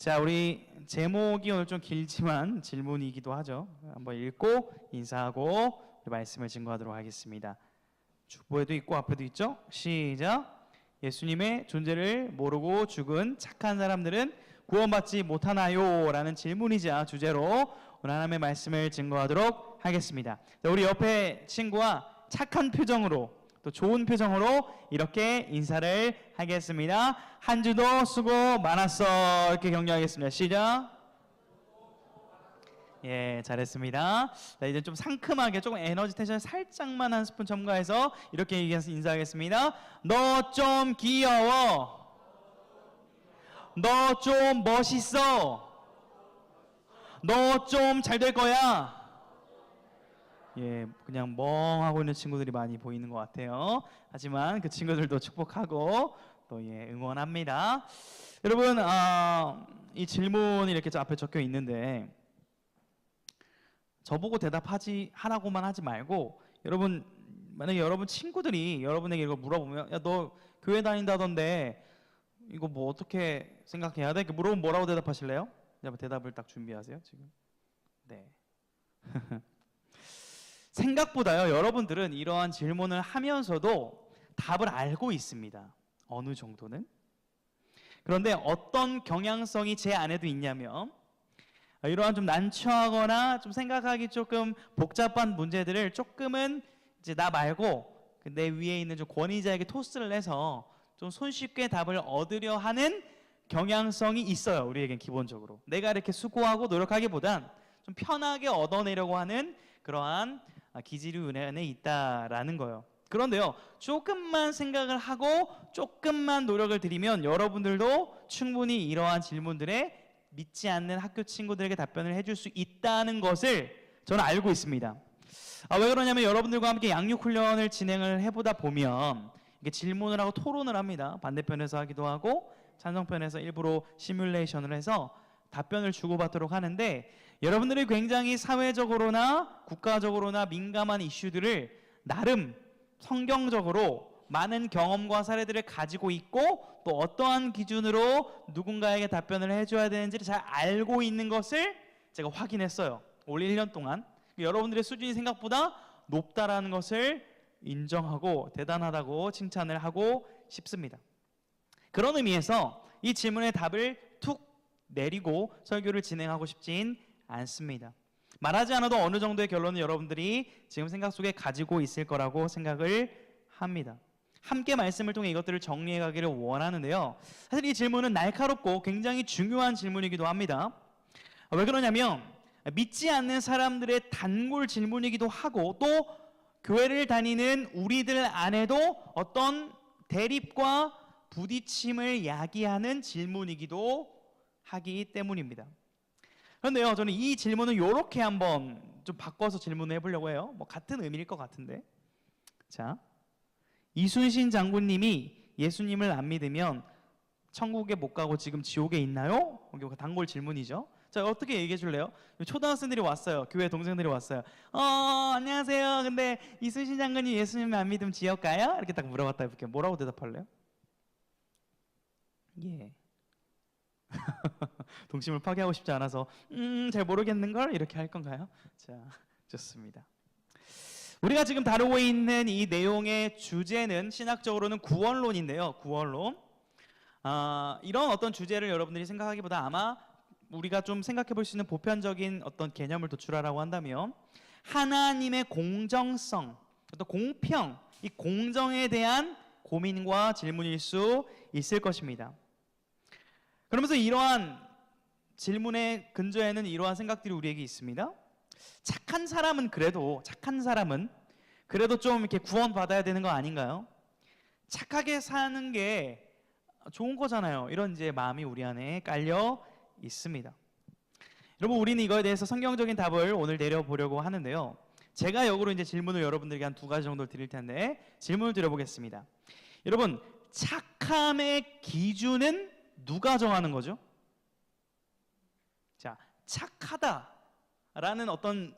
자, 우리 제목이 오늘 좀 길지만 질문이기도 하죠. 한번 읽고 인사하고 우리 말씀을 증거하도록 하겠습니다. 축보에도 있고 앞에도 있죠? 시작! 예수님의 존재를 모르고 죽은 착한 사람들은 구원받지 못하나요? 라는 질문이자 주제로 오늘 하나님의 말씀을 증거하도록 하겠습니다. 자, 우리 옆에 친구와 착한 표정으로 또 좋은 표정으로 이렇게 인사를 하겠습니다. 한 주도 수고 많았어. 이렇게 격려하겠습니다. 시작. 예, 잘했습니다. 자, 이제 좀 상큼하게 조금 에너지 텐션을 살짝만 한 스푼 첨가해서 이렇게 인사하겠습니다. 너 좀 귀여워. 너 좀 멋있어. 너 좀 잘 될 거야. 예, 그냥 멍하고 있는 친구들이 많이 보이는 것 같아요. 하지만 그 친구들도 축복하고 또 응원합니다. 여러분, 이 질문이 이렇게 앞에 적혀 있는데 저보고 하라고만 하지 말고, 여러분 만약에 여러분 친구들이 여러분에게 이걸 물어보면, 야, 너 교회 다닌다던데 이거 뭐 어떻게 생각해야 돼? 이렇게 물어보면 뭐라고 대답하실래요? 대답을 딱 준비하세요 지금. 네. 생각보다요, 여러분들은 이러한 질문을 하면서도 답을 알고 있습니다. 어느 정도는. 그런데 어떤 경향성이 제 안에도 있냐면, 이러한 좀 난처하거나 좀 생각하기 조금 복잡한 문제들을 조금은 이제 나 말고 내 위에 있는 좀 권위자에게 토스를 해서 좀 손쉽게 답을 얻으려 하는 경향성이 있어요. 우리에겐 기본적으로. 내가 이렇게 수고하고 노력하기보단 좀 편하게 얻어내려고 하는 그러한 기질이 우리 안에 있다라는 거예요. 그런데요, 조금만 생각을 하고 조금만 노력을 들이면 여러분들도 충분히 이러한 질문들에 믿지 않는 학교 친구들에게 답변을 해줄 수 있다는 것을 저는 알고 있습니다. 왜 그러냐면 여러분들과 함께 양육훈련을 진행을 해보다 보면 이게 질문을 하고 토론을 합니다. 반대편에서 하기도 하고 찬성편에서 일부러 시뮬레이션을 해서 답변을 주고받도록 하는데, 여러분들이 굉장히 사회적으로나 국가적으로나 민감한 이슈들을 나름 성경적으로 많은 경험과 사례들을 가지고 있고 또 어떠한 기준으로 누군가에게 답변을 해줘야 되는지를 잘 알고 있는 것을 제가 확인했어요. 올 1년 동안. 여러분들의 수준이 생각보다 높다라는 것을 인정하고 대단하다고 칭찬을 하고 싶습니다. 그런 의미에서 이 질문의 답을 툭 내리고 설교를 진행하고 싶진 않습니다. 말하지 않아도 어느 정도의 결론은 여러분들이 지금 생각 속에 가지고 있을 거라고 생각을 합니다. 함께 말씀을 통해 이것들을 정리해 가기를 원하는데요, 사실 이 질문은 날카롭고 굉장히 중요한 질문이기도 합니다. 왜 그러냐면 믿지 않는 사람들의 단골 질문이기도 하고, 또 교회를 다니는 우리들 안에도 어떤 대립과 부딪힘을 야기하는 질문이기도 하기 때문입니다. 그런데요, 저는 이 질문을 이렇게 한번 좀 바꿔서 질문을 해보려고 해요. 뭐 같은 의미일 것 같은데. 자, 이순신 장군님이 예수님을 안 믿으면 천국에 못 가고 지금 지옥에 있나요? 이게 단골 질문이죠. 자, 어떻게 얘기해 줄래요? 초등학생들이 왔어요. 교회 동생들이 왔어요. 안녕하세요. 근데 이순신 장군님 예수님을 안 믿으면 지옥 가요? 이렇게 딱 물어봤다 해볼게요. 뭐라고 대답할래요? 예. 동심을 파괴하고 싶지 않아서 잘 모르겠는걸? 이렇게 할 건가요? 자, 좋습니다. 우리가 지금 다루고 있는 이 내용의 주제는 신학적으로는 구원론인데요. 구원론. 이런 어떤 주제를 여러분들이 생각하기보다 아마 우리가 좀 생각해 볼 수 있는 보편적인 어떤 개념을 도출하라고 한다면 하나님의 공정성, 또 공평, 이 공정에 대한 고민과 질문일 수 있을 것입니다. 그러면서 이러한 질문의 근저에는 이러한 생각들이 우리에게 있습니다. 착한 사람은 그래도 좀 이렇게 구원받아야 되는 거 아닌가요? 착하게 사는 게 좋은 거잖아요. 이런 이제 마음이 우리 안에 깔려 있습니다. 여러분, 우리는 이거에 대해서 성경적인 답을 오늘 내려보려고 하는데요, 제가 역으로 이제 질문을 여러분들에게 한 2가지 정도 드릴 텐데 질문을 드려보겠습니다. 여러분, 착함의 기준은 누가 정하는 거죠? 자, 착하다라는 어떤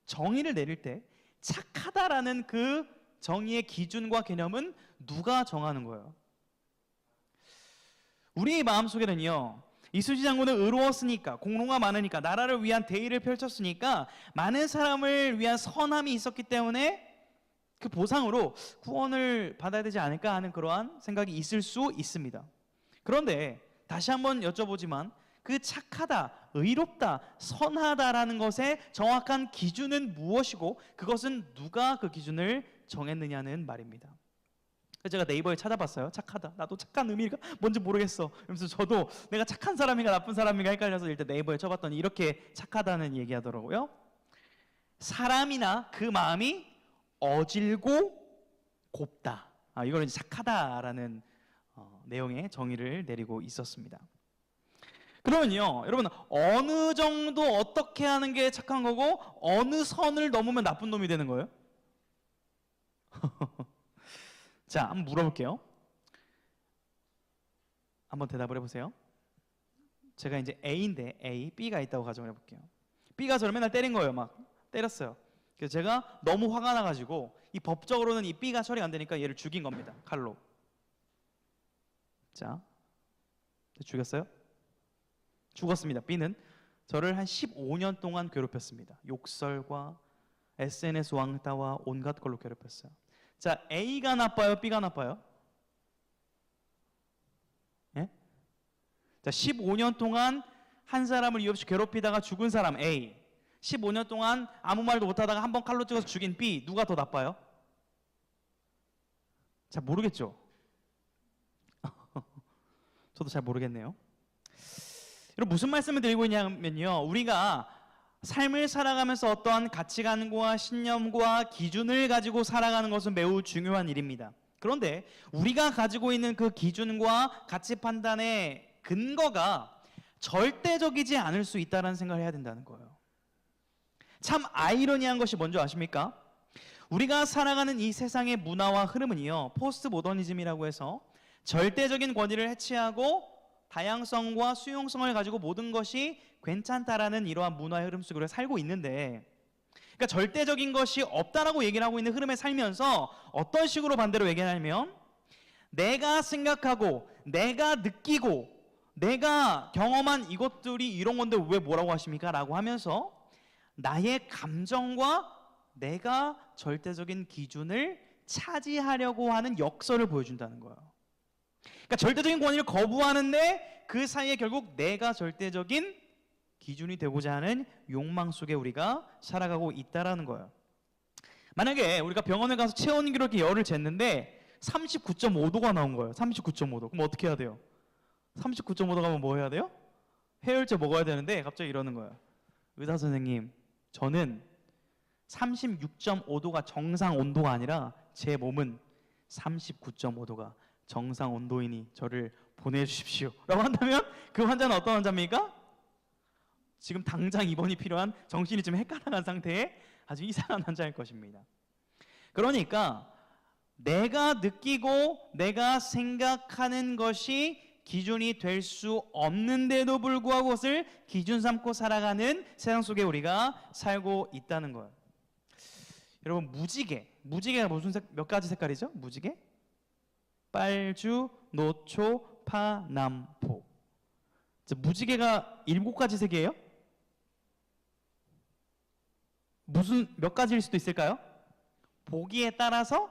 정의를 내릴 때 착하다라는 그 정의의 기준과 개념은 누가 정하는 거예요? 우리 마음속에는요, 이수지 장군은 의로웠으니까, 공로가 많으니까, 나라를 위한 대의를 펼쳤으니까 많은 사람을 위한 선함이 있었기 때문에 그 보상으로 구원을 받아야 되지 않을까 하는 그러한 생각이 있을 수 있습니다. 그런데 다시 한번 여쭤보지만 그 착하다, 의롭다, 선하다라는 것의 정확한 기준은 무엇이고 그것은 누가 그 기준을 정했느냐는 말입니다. 제가 네이버에 찾아봤어요. 착하다. 나도 착한 의미가 뭔지 모르겠어. 그래서 저도 내가 착한 사람인가 나쁜 사람인가 헷갈려서 일단 네이버에 쳐봤더니 이렇게 착하다는 얘기하더라고요. 사람이나 그 마음이 어질고 곱다. 이거는 착하다라는 내용의 정의를 내리고 있었습니다. 그러면요, 여러분 어느 정도 어떻게 하는 게 착한 거고 어느 선을 넘으면 나쁜 놈이 되는 거예요? 자, 한번 물어볼게요. 한번 대답을 해보세요. 제가 이제 A인데 A, B가 있다고 가정을 해볼게요. B가 저를 맨날 때린 거예요. 막 때렸어요. 그래서 제가 너무 화가 나가지고 이 법적으로는 이 B가 처리가 안 되니까 얘를 죽인 겁니다. 칼로. 자, 죽였어요? 죽었습니다. B는 저를 한 15년 동안 괴롭혔습니다. 욕설과 SNS 왕따와 온갖 걸로 괴롭혔어요. 자, A가 나빠요? B가 나빠요? 예? 자, 15년 동안 한 사람을 이유 없이 괴롭히다가 죽은 사람 A, 15년 동안 아무 말도 못하다가 한 번 칼로 찍어서 죽인 B, 누가 더 나빠요? 잘 모르겠죠? 저도 잘 모르겠네요. 여러분 무슨 말씀을 드리고 있냐면요, 우리가 삶을 살아가면서 어떠한 가치관과 신념과 기준을 가지고 살아가는 것은 매우 중요한 일입니다. 그런데 우리가 가지고 있는 그 기준과 가치 판단의 근거가 절대적이지 않을 수 있다는 생각을 해야 된다는 거예요. 참 아이러니한 것이 뭔지 아십니까? 우리가 살아가는 이 세상의 문화와 흐름은요, 포스트 모더니즘이라고 해서 절대적인 권위를 해치하고 다양성과 수용성을 가지고 모든 것이 괜찮다라는 이러한 문화의 흐름 속으로 살고 있는데, 그러니까 절대적인 것이 없다라고 얘기를 하고 있는 흐름에 살면서 어떤 식으로 반대로 얘기하냐면, 내가 생각하고 내가 느끼고 내가 경험한 이것들이 이런 건데 왜 뭐라고 하십니까? 라고 하면서 나의 감정과 내가 절대적인 기준을 차지하려고 하는 역설을 보여준다는 거예요. 그러니까 절대적인 권위를 거부하는데 그 사이에 결국 내가 절대적인 기준이 되고자 하는 욕망 속에 우리가 살아가고 있다라는 거예요. 만약에 우리가 병원에 가서 체온 기록에 열을 쟀는데 39.5도가 나온 거예요. 39.5도. 그럼 어떻게 해야 돼요? 39.5도 가면 뭐 해야 돼요? 해열제 먹어야 되는데 갑자기 이러는 거예요. 의사 선생님, 저는 36.5도가 정상 온도가 아니라 제 몸은 39.5도가 정상 온도이니 저를 보내주십시오 라고 한다면 그 환자는 어떤 환자입니까? 지금 당장 입원이 필요한 정신이 좀 헷갈려간 상태의 아주 이상한 환자일 것입니다. 그러니까 내가 느끼고 내가 생각하는 것이 기준이 될 수 없는데도 불구하고 그것을 기준 삼고 살아가는 세상 속에 우리가 살고 있다는 거예요. 여러분 무지개가 몇 가지 색깔이죠? 무지개? 빨주, 노초, 파, 남포. 무지개가 7가지 색이에요? 몇 가지일 수도 있을까요? 보기에 따라서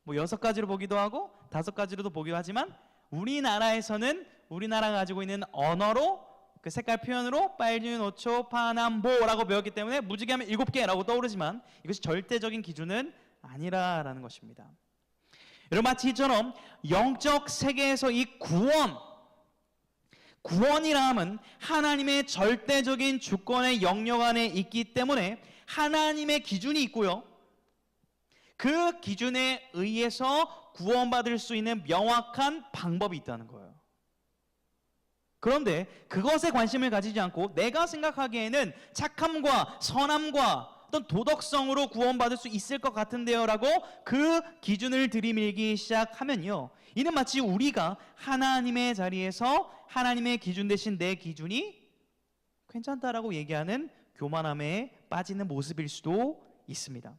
뭐 6가지로 보기도 하고 5가지로도 보기도 하지만 우리나라에서는 우리나라가 가지고 있는 언어로 그 색깔 표현으로 빨주, 노초, 파, 남보라고 배웠기 때문에 무지개하면 7개라고 떠오르지만 이것이 절대적인 기준은 아니라라는 것입니다. 여러분 마치 이처럼 영적 세계에서 이 구원이라 함은 하나님의 절대적인 주권의 영역 안에 있기 때문에 하나님의 기준이 있고요, 그 기준에 의해서 구원받을 수 있는 명확한 방법이 있다는 거예요. 그런데 그것에 관심을 가지지 않고 내가 생각하기에는 착함과 선함과 어떤 도덕성으로 구원받을 수 있을 것 같은데요 라고 그 기준을 들이밀기 시작하면요, 이는 마치 우리가 하나님의 자리에서 하나님의 기준 대신 내 기준이 괜찮다라고 얘기하는 교만함에 빠지는 모습일 수도 있습니다.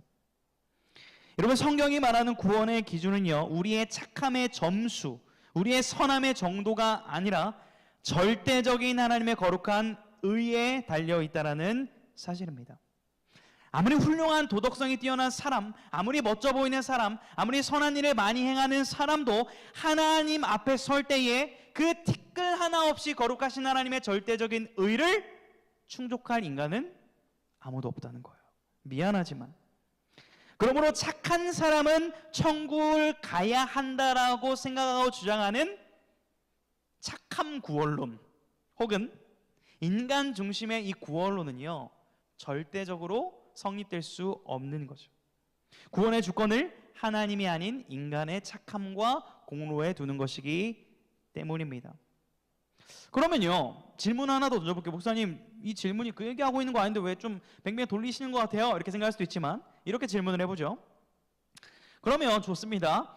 여러분 성경이 말하는 구원의 기준은요, 우리의 착함의 점수, 우리의 선함의 정도가 아니라 절대적인 하나님의 거룩한 의에 달려 있다라는 사실입니다. 아무리 훌륭한 도덕성이 뛰어난 사람, 아무리 멋져 보이는 사람, 아무리 선한 일을 많이 행하는 사람도 하나님 앞에 설 때에 그 티끌 하나 없이 거룩하신 하나님의 절대적인 의를 충족할 인간은 아무도 없다는 거예요. 미안하지만. 그러므로 착한 사람은 천국을 가야 한다라고 생각하고 주장하는 착함 구원론 혹은 인간 중심의 이 구원론은요, 절대적으로 성립될 수 없는 거죠. 구원의 주권을 하나님이 아닌 인간의 착함과 공로에 두는 것이기 때문입니다. 그러면요, 질문 하나 더 던져볼게요. 목사님, 이 질문이 그 얘기하고 있는 거 아닌데 왜 좀 뱅뱅 돌리시는 것 같아요? 이렇게 생각할 수도 있지만 이렇게 질문을 해보죠. 그러면 좋습니다.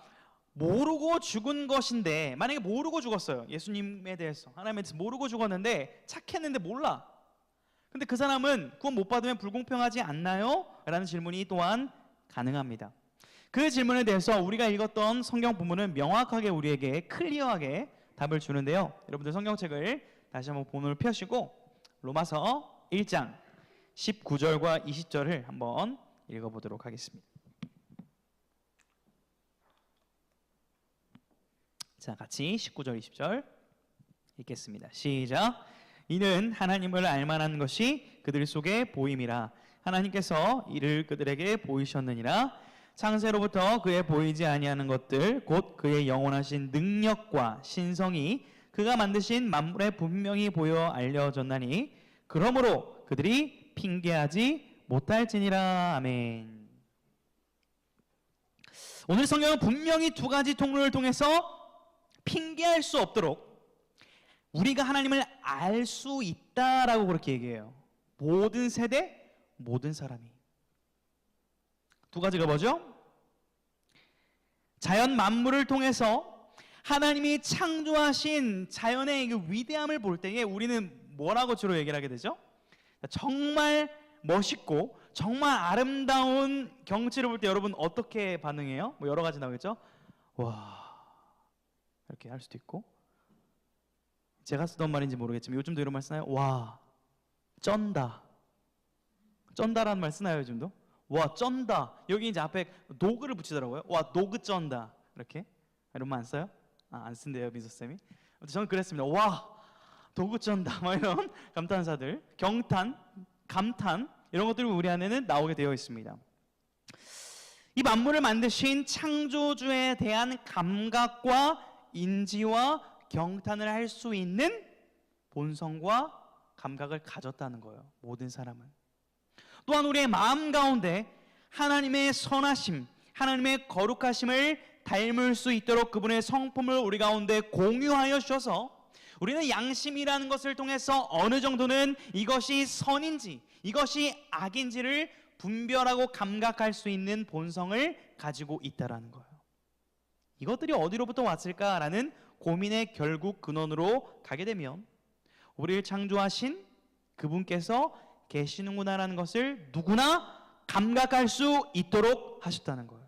모르고 죽은 것인데, 만약에 모르고 죽었어요. 예수님에 대해서, 하나님에 대해서 모르고 죽었는데 착했는데 몰라. 근데 그 사람은 구원 못 받으면 불공평하지 않나요? 라는 질문이 또한 가능합니다. 그 질문에 대해서 우리가 읽었던 성경 본문은 명확하게 우리에게 클리어하게 답을 주는데요. 여러분들 성경책을 다시 한번 본문을 펴시고 로마서 1장 19절과 20절을 한번 읽어보도록 하겠습니다. 자, 같이 19절 20절 읽겠습니다. 시작. 이는 하나님을 알만한 것이 그들 속에 보임이라. 하나님께서 이를 그들에게 보이셨느니라. 창세로부터 그의 보이지 아니하는 것들 곧 그의 영원하신 능력과 신성이 그가 만드신 만물에 분명히 보여 알려졌나니 그러므로 그들이 핑계하지 못할지니라. 아멘. 오늘 성경은 분명히 두 가지 통로를 통해서 핑계할 수 없도록 우리가 하나님을 알 수 있다라고 그렇게 얘기해요. 모든 세대, 모든 사람이. 두 가지가 뭐죠? 자연 만물을 통해서 하나님이 창조하신 자연의 그 위대함을 볼 때에 우리는 뭐라고 주로 얘기를 하게 되죠? 정말 멋있고 정말 아름다운 경치를 볼 때 여러분 어떻게 반응해요? 뭐 여러 가지 나오겠죠? 와, 이렇게 할 수도 있고, 제가 쓰던 말인지 모르겠지만 요즘도 이런 말 쓰나요? 와, 쩐다. 쩐다라는 말 쓰나요, 요즘도? 와, 쩐다. 여기 이제 앞에 노그를 붙이더라고요. 와, 노그 쩐다. 이렇게. 이런 말 안 써요? 안 쓴대요, 민서쌤이. 저는 그랬습니다. 와, 도구 쩐다. 막 이런 감탄사들, 경탄, 감탄, 이런 것들이 우리 안에는 나오게 되어 있습니다. 이 만물을 만드신 창조주에 대한 감각과 인지와 경탄을 할 수 있는 본성과 감각을 가졌다는 거예요. 모든 사람은. 또한 우리의 마음 가운데 하나님의 선하심, 하나님의 거룩하심을 닮을 수 있도록 그분의 성품을 우리 가운데 공유하여 주셔서 우리는 양심이라는 것을 통해서 어느 정도는 이것이 선인지 이것이 악인지를 분별하고 감각할 수 있는 본성을 가지고 있다라는 거예요. 이것들이 어디로부터 왔을까라는 고민의 결국 근원으로 가게 되면 우리를 창조하신 그분께서 계시는구나라는 것을 누구나 감각할 수 있도록 하셨다는 거예요.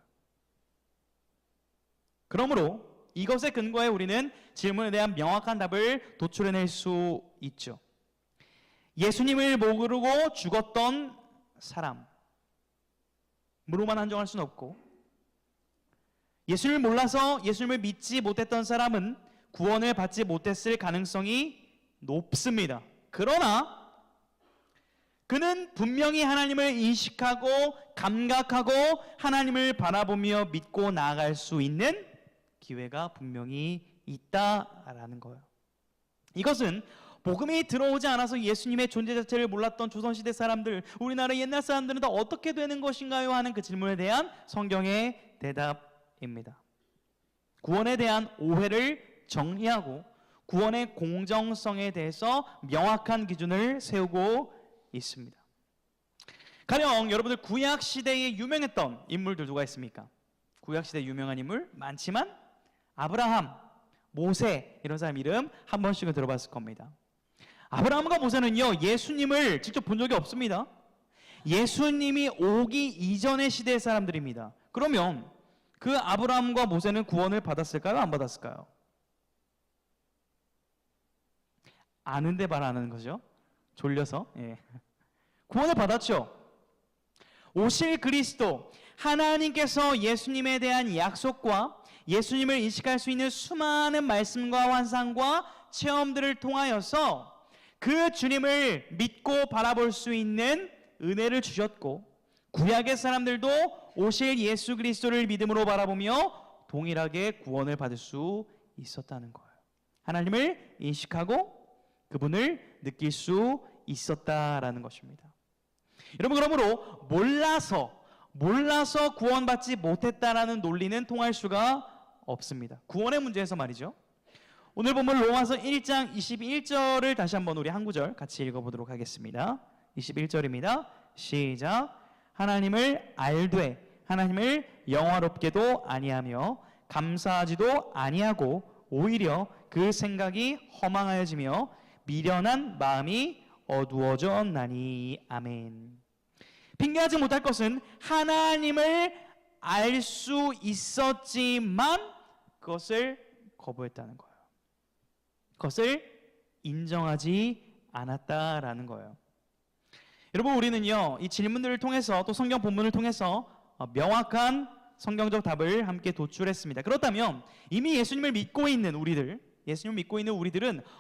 그러므로 이것에 근거해 우리는 질문에 대한 명확한 답을 도출해낼 수 있죠. 예수님을 모르고 죽었던 사람으로만 한정할 수는 없고, 예수님을 몰라서 예수님을 믿지 못했던 사람은 구원을 받지 못했을 가능성이 높습니다. 그러나 그는 분명히 하나님을 인식하고 감각하고 하나님을 바라보며 믿고 나아갈 수 있는 기회가 분명히 있다라는 거예요. 이것은 복음이 들어오지 않아서 예수님의 존재 자체를 몰랐던 조선시대 사람들, 우리나라 옛날 사람들은 다 어떻게 되는 것인가요? 하는 그 질문에 대한 성경의 대답입니다. 구원에 대한 오해를 정리하고 구원의 공정성에 대해서 명확한 기준을 세우고 있습니다. 가령 여러분들 구약 시대에 유명했던 인물들 누가 있습니까? 구약 시대 유명한 인물 많지만 아브라함, 모세 이런 사람 이름 한 번씩은 들어봤을 겁니다. 아브라함과 모세는요 예수님을 직접 본 적이 없습니다. 예수님이 오기 이전의 시대의 사람들입니다. 그러면 그 아브라함과 모세는 구원을 받았을까요? 안 받았을까요? 아는데 말 안 하는 거죠. 졸려서. 예. 구원을 받았죠. 오실 그리스도, 하나님께서 예수님에 대한 약속과 예수님을 인식할 수 있는 수많은 말씀과 환상과 체험들을 통하여서 그 주님을 믿고 바라볼 수 있는 은혜를 주셨고, 구약의 사람들도 오실 예수 그리스도를 믿음으로 바라보며 동일하게 구원을 받을 수 있었다는 거예요. 하나님을 인식하고 그분을 느낄 수 있었다라는 것입니다. 여러분, 그러므로 몰라서 구원받지 못했다라는 논리는 통할 수가 없습니다. 구원의 문제에서 말이죠. 오늘 본문 로마서 1장 21절을 다시 한번 우리 한 구절 같이 읽어보도록 하겠습니다. 21절입니다. 시작. 하나님을 알되 하나님을 영화롭게도 아니하며 감사하지도 아니하고 오히려 그 생각이 허망하여지며 미련한 마음이 어두워졌나니. 아멘. 핑계하지 못할 것은 하나님을 알 수 있었지만 그것을 거부했다는 거예요. 그것을 인정하지 않았다라는 거예요. 여러분, 우리는요, 이 질문들을 통해서 또 성경 본문을 통해서 명확한 성경적 답을 함께 도출했습니다. 그렇다면 이미 예수님을 믿고 있는 우리들은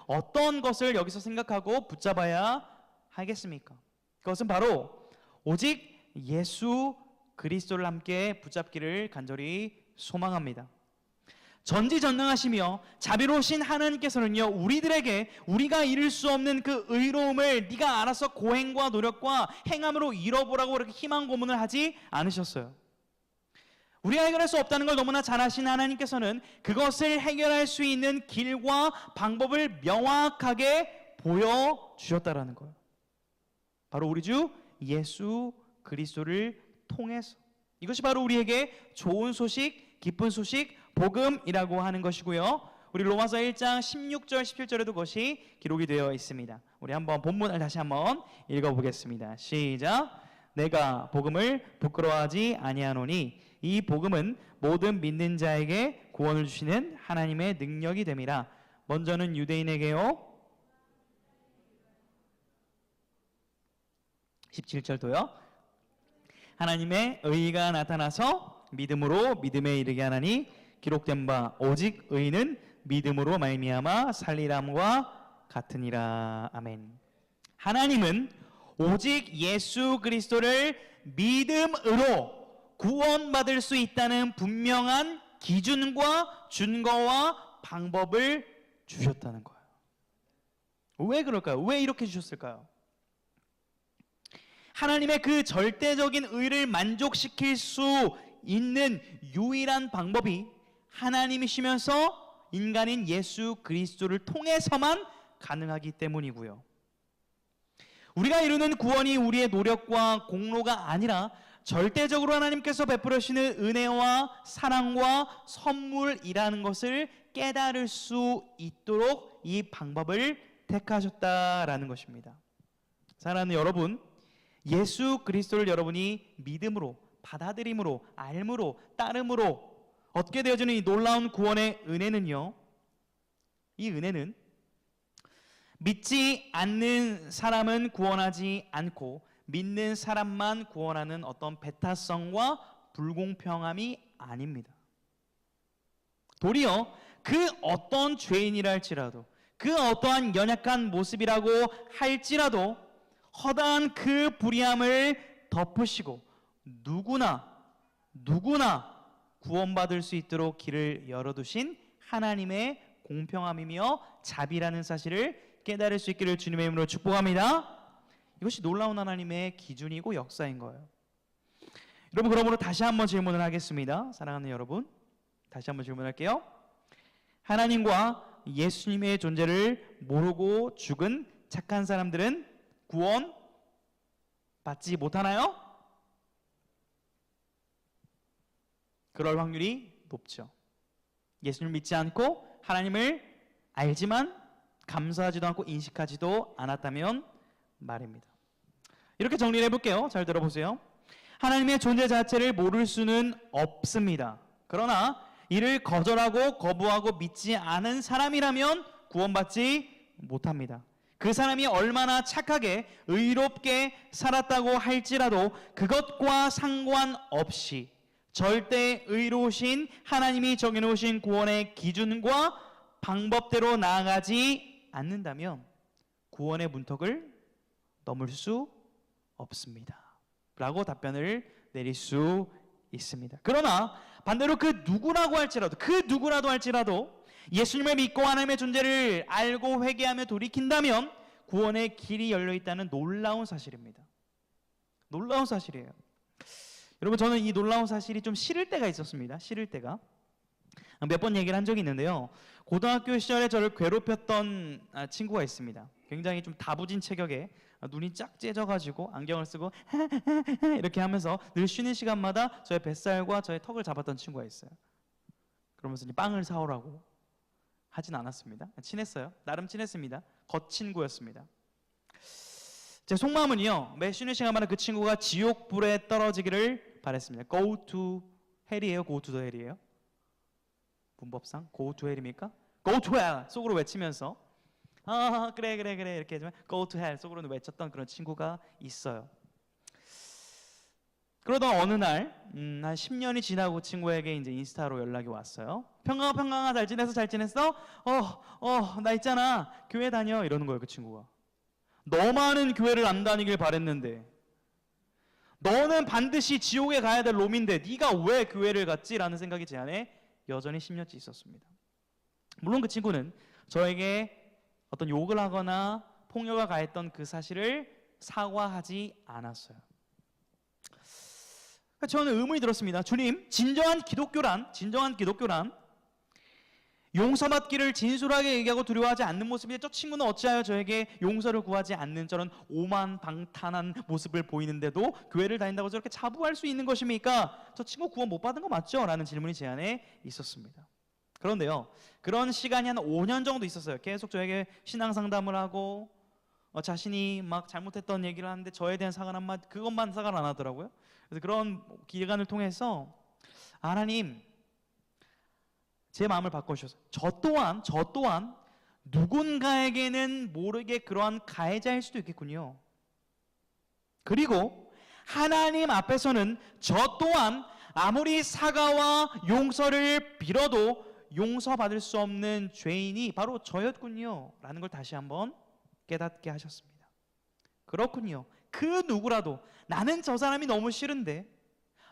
어떤 것을 여기서 생각하고 붙잡아야 하겠습니까? 그것은 바로 오직 예수 그리스도를 함께 붙잡기를 간절히 소망합니다. 전지전능하시며 자비로우신 하나님께서는요, 우리들에게 우리가 이룰 수 없는 그 의로움을 네가 알아서 고행과 노력과 행함으로 이뤄보라고 그렇게 희망 고문을 하지 않으셨어요. 우리가 해결할 수 없다는 걸 너무나 잘 아신 하나님께서는 그것을 해결할 수 있는 길과 방법을 명확하게 보여주셨다라는 거예요. 바로 우리 주 예수 그리스도를 통해서. 이것이 바로 우리에게 좋은 소식, 기쁜 소식, 복음이라고 하는 것이고요. 우리 로마서 1장 16절, 17절에도 그것이 기록이 되어 있습니다. 우리 한번 본문을 다시 한번 읽어보겠습니다. 시작. 내가 복음을 부끄러워하지 아니하노니 이 복음은 모든 믿는 자에게 구원을 주시는 하나님의 능력이 됨이라. 먼저는 유대인에게요. 17절도요. 하나님의 의가 나타나서 믿음으로 믿음에 이르게 하나니 기록된 바 오직 의는 믿음으로 말미암아 살리람과 같으니라. 아멘. 하나님은 오직 예수 그리스도를 믿음으로 구원받을 수 있다는 분명한 기준과 준거와 방법을 주셨다는 거예요. 왜 그럴까요? 왜 이렇게 주셨을까요? 하나님의 그 절대적인 의를 만족시킬 수 있는 유일한 방법이 하나님이시면서 인간인 예수 그리스도를 통해서만 가능하기 때문이고요. 우리가 이루는 구원이 우리의 노력과 공로가 아니라 절대적으로 하나님께서 베풀어 주시는 은혜와 사랑과 선물이라는 것을 깨달을 수 있도록 이 방법을 택하셨다라는 것입니다. 사랑하는 여러분, 예수 그리스도를 여러분이 믿음으로, 받아들임으로, 알므로, 따름으로 얻게 되어지는 이 놀라운 구원의 은혜는요, 이 은혜는 믿지 않는 사람은 구원하지 않고 믿는 사람만 구원하는 어떤 배타성과 불공평함이 아닙니다. 도리어 그 어떤 죄인이라 할지라도, 그 어떠한 연약한 모습이라고 할지라도 허다한 그 불의함을 덮으시고 누구나 구원받을 수 있도록 길을 열어두신 하나님의 공평함이며 자비라는 사실을 깨달을 수 있기를 주님의 이름으로 축복합니다. 이것이 놀라운 하나님의 기준이고 역사인 거예요. 여러분, 그러므로 다시 한번 질문을 하겠습니다. 사랑하는 여러분, 다시 한번 질문할게요. 하나님과 예수님의 존재를 모르고 죽은 착한 사람들은 구원 받지 못하나요? 그럴 확률이 높죠. 예수님을 믿지 않고 하나님을 알지만 감사하지도 않고 인식하지도 않았다면 말입니다. 이렇게 정리를 해볼게요. 잘 들어보세요. 하나님의 존재 자체를 모를 수는 없습니다. 그러나 이를 거절하고 거부하고 믿지 않은 사람이라면 구원받지 못합니다. 그 사람이 얼마나 착하게 의롭게 살았다고 할지라도 그것과 상관없이 절대 의로우신 하나님이 정해놓으신 구원의 기준과 방법대로 나아가지 않는다면 구원의 문턱을 넘을 수 없습니다 라고 답변을 내릴 수 있습니다. 그러나 반대로 그 누구라도 할지라도 예수님을 믿고 하나님의 존재를 알고 회개하며 돌이킨다면 구원의 길이 열려있다는 놀라운 사실입니다. 놀라운 사실이에요. 여러분, 저는 이 놀라운 사실이 좀 싫을 때가 있었습니다. 싫을 때가 몇 번 얘기를 한 적이 있는데요, 고등학교 시절에 저를 괴롭혔던 친구가 있습니다. 굉장히 좀 다부진 체격에 눈이 쫙 째져가지고 안경을 쓰고 이렇게 하면서 늘 쉬는 시간마다 저의 뱃살과 저의 턱을 잡았던 친구가 있어요. 그러면서 이제 빵을 사오라고 하진 않았습니다. 친했어요. 나름 친했습니다. 겉친구였습니다. 제 속마음은요, 매 쉬는 시간마다 그 친구가 지옥불에 떨어지기를 바랬습니다. Go to hell이에요? Go to the hell이에요? 문법상 Go to hell입니까? Go to hell 속으로 외치면서 그래 이렇게 하지만 Go to hell 속으로는 외쳤던 그런 친구가 있어요. 그러던 어느 날 한 10년이 지나고 친구에게 이제 인스타로 연락이 왔어요. 평강아 잘 지냈어? 나 있잖아, 교회 다녀, 이러는 거예요. 그 친구가 너만은 교회를 안 다니길 바랬는데, 너는 반드시 지옥에 가야 될 놈인데 네가 왜 교회를 갔지? 라는 생각이 제 안에 여전히 10년째 있었습니다. 물론 그 친구는 저에게 어떤 욕을 하거나 폭력을 가했던 그 사실을 사과하지 않았어요. 저는 의문이 들었습니다. 주님, 진정한 기독교란 용서받기를 진솔하게 얘기하고 두려워하지 않는 모습인데 저 친구는 어찌하여 저에게 용서를 구하지 않는 저런 오만방탄한 모습을 보이는데도 교회를 다닌다고 저렇게 자부할 수 있는 것입니까? 저 친구 구원 못 받은 거 맞죠? 라는 질문이 제 안에 있었습니다. 그런데요, 그런 시간이 한 5년 정도 있었어요. 계속 저에게 신앙 상담을 하고 자신이 막 잘못했던 얘기를 하는데 저에 대한 그것만 사과를 안 하더라고요. 그래서 그런 기간을 통해서 하나님, 제 마음을 바꿔주셔서 저 또한 누군가에게는 모르게 그러한 가해자일 수도 있겠군요. 그리고 하나님 앞에서는 저 또한 아무리 사과와 용서를 빌어도 용서받을 수 없는 죄인이 바로 저였군요 라는 걸 다시 한번 깨닫게 하셨습니다. 그렇군요. 그 누구라도, 나는 저 사람이 너무 싫은데,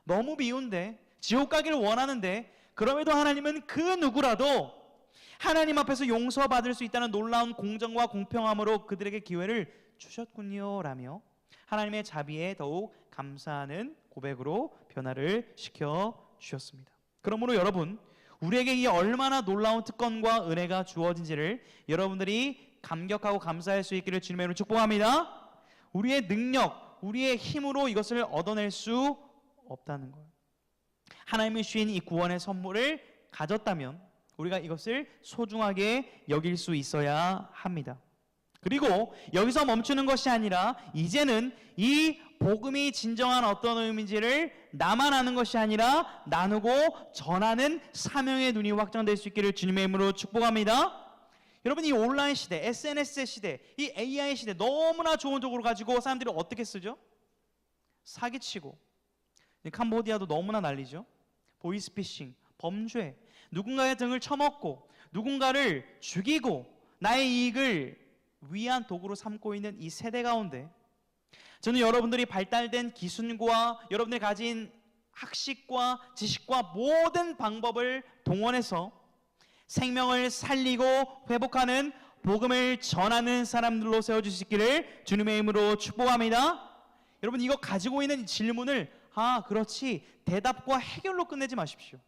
너무 미운데, 지옥 가기를 원하는데, 그럼에도 하나님은 그 누구라도 하나님 앞에서 용서받을 수 있다는 놀라운 공정과 공평함으로 그들에게 기회를 주셨군요 라며 하나님의 자비에 더욱 감사하는 고백으로 변화를 시켜주셨습니다. 그러므로 여러분, 우리에게 이 얼마나 놀라운 특권과 은혜가 주어진지를 여러분들이 감격하고 감사할 수 있기를 주님의 이름으로 축복합니다. 우리의 능력, 우리의 힘으로 이것을 얻어낼 수 없다는 거예요. 하나님이 주신 이 구원의 선물을 가졌다면 우리가 이것을 소중하게 여길 수 있어야 합니다. 그리고 여기서 멈추는 것이 아니라 이제는 이 복음이 진정한 어떤 의미인지를 나만 아는 것이 아니라 나누고 전하는 사명의 눈이 확장될 수 있기를 주님의 이름으로 축복합니다. 여러분, 이 온라인 시대, SNS의 시대, 이 AI 시대 너무나 좋은 쪽으로 가지고 사람들이 어떻게 쓰죠? 사기치고, 캄보디아도 너무나 난리죠. 보이스피싱, 범죄, 누군가의 등을 쳐먹고 누군가를 죽이고 나의 이익을 위한 도구로 삼고 있는 이 세대 가운데 저는 여러분들이 발달된 기술과 여러분들이 가진 학식과 지식과 모든 방법을 동원해서 생명을 살리고 회복하는 복음을 전하는 사람들로 세워주시기를 주님의 이름으로 축복합니다. 여러분, 이거 가지고 있는 질문을 그렇지, 대답과 해결로 끝내지 마십시오.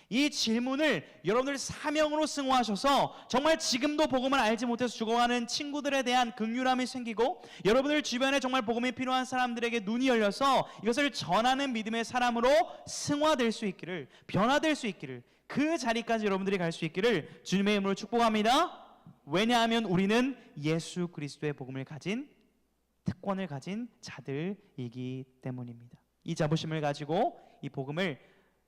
이 질문을 여러분들 사명으로 승화하셔서 정말 지금도 복음을 알지 못해서 죽어가는 친구들에 대한 긍휼함이 생기고 여러분들 주변에 정말 복음이 필요한 사람들에게 눈이 열려서 이것을 전하는 믿음의 사람으로 승화될 수 있기를, 변화될 수 있기를, 그 자리까지 여러분들이 갈 수 있기를 주님의 이름으로 축복합니다. 왜냐하면 우리는 예수 그리스도의 복음을 가진, 특권을 가진 자들이기 때문입니다. 이 자부심을 가지고 이 복음을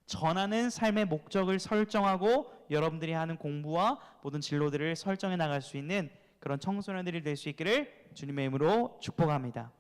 전하는 삶의 목적을 설정하고 여러분들이 하는 공부와 모든 진로들을 설정해 나갈 수 있는 그런 청소년들이 될 수 있기를 주님의 이름으로 축복합니다.